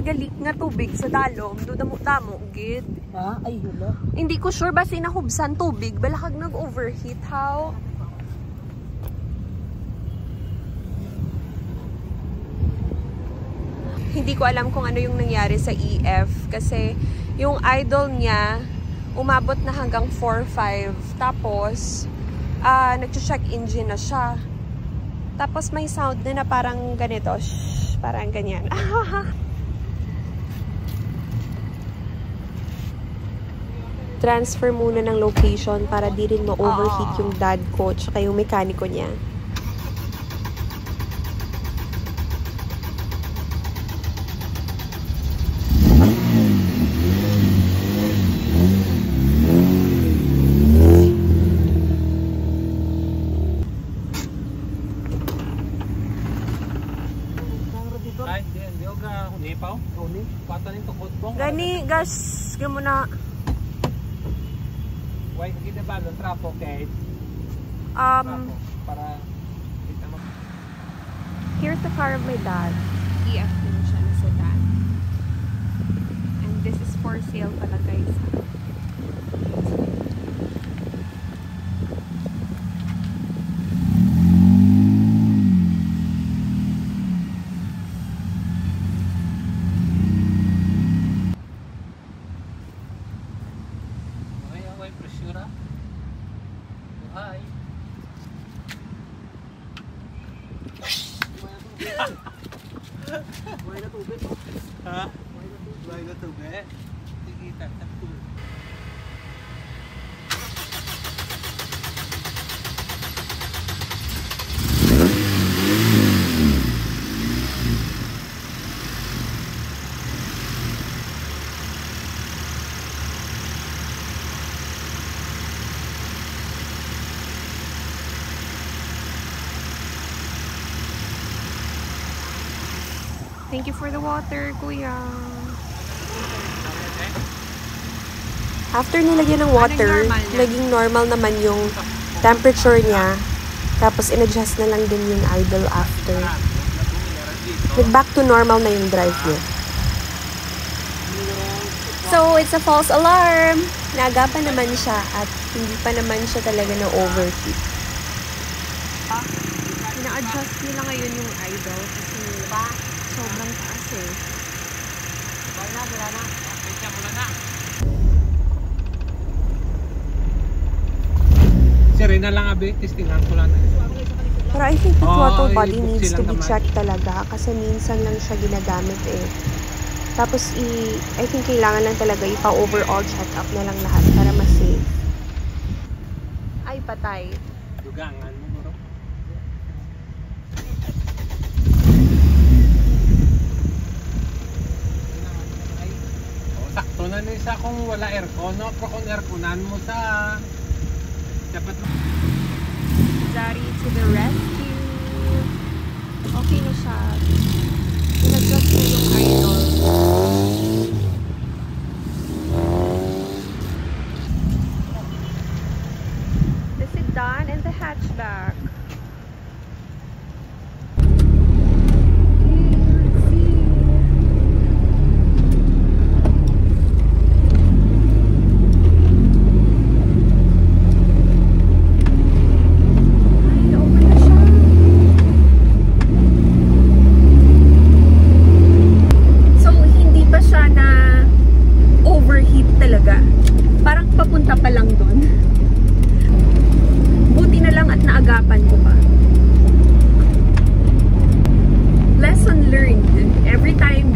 nagalik nga tubig sa dalom, do damo-damo gid. Ha? Ay, hula. Hindi ko sure ba sinahubsan tubig, balakag nag-overheat how. Hindi ko alam kung ano yung nangyari sa EF kasi yung idle niya umabot na hanggang 4-5 tapos nag-check engine na siya. Tapos may sound na parang ganito, shh, parang ganyan. Transfer muna ng location para di rin ma-overheat yung dad ko tsaka yung mekaniko niya. Gani, gas, gamo na. Why kita ba ng trapo kay? Para Here's the car of my dad. EF din siya na sedan. And this is for sale pala guys. Buhay na tubig. Ha? Buhay na tubig. Sige, tatak tubig. Thank you for the water, kuya. After nilagyan ng water, naging normal naman yung temperature niya. Tapos in-adjust na lang din yung idle after. Back to normal na yung drive niya. So, it's a false alarm. Naagapan naman siya at hindi pa naman siya talaga na overheat. Ina-adjust nila ngayon yung idle kasi sobrang taas eh. Wala na. Serena lang abi, testingan ko lang. Pero I think the throttle body needs to be checked talaga kasi minsan lang siya ginagamit eh. Tapos I think kailangan lang talaga ipa-overall check-up na lang lahat para mas safe. Ay, patay. Dugangan mo bro. Sakto na nisa kung wala aircon, no? Pero kung airconan mo sa dapat Daddy to the rescue. Okay na siya. Pinag-adjust na yung idle. The sedan and the hatchback.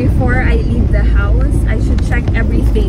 Before I leave the house, I should check everything.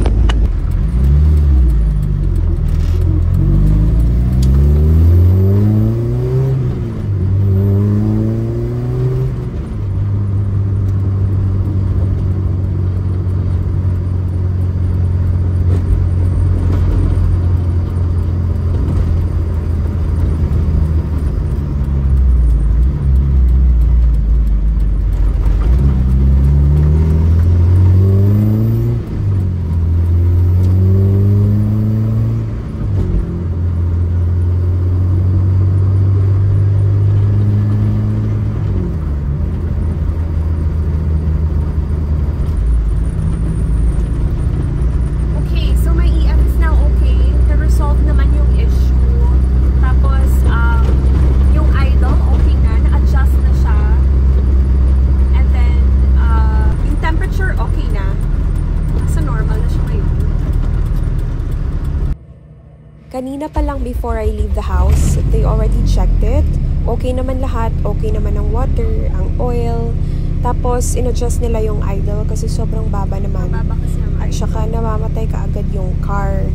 Kanina pa lang before I leave the house, they already checked it. Okay naman lahat, okay naman ang water, ang oil. Tapos, in-adjust nila yung idle kasi sobrang baba naman. Baba kasi ang At saka namamatay ka agad yung car.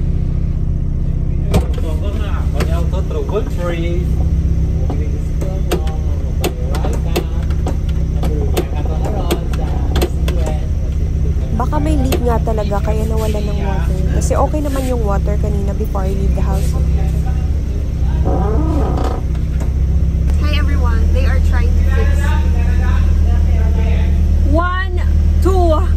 Baka may leak nga talaga kaya nawalan ng water. Kasi okay naman yung water kanina before I leave the house. Hi everyone, they are trying to fix 1, 2,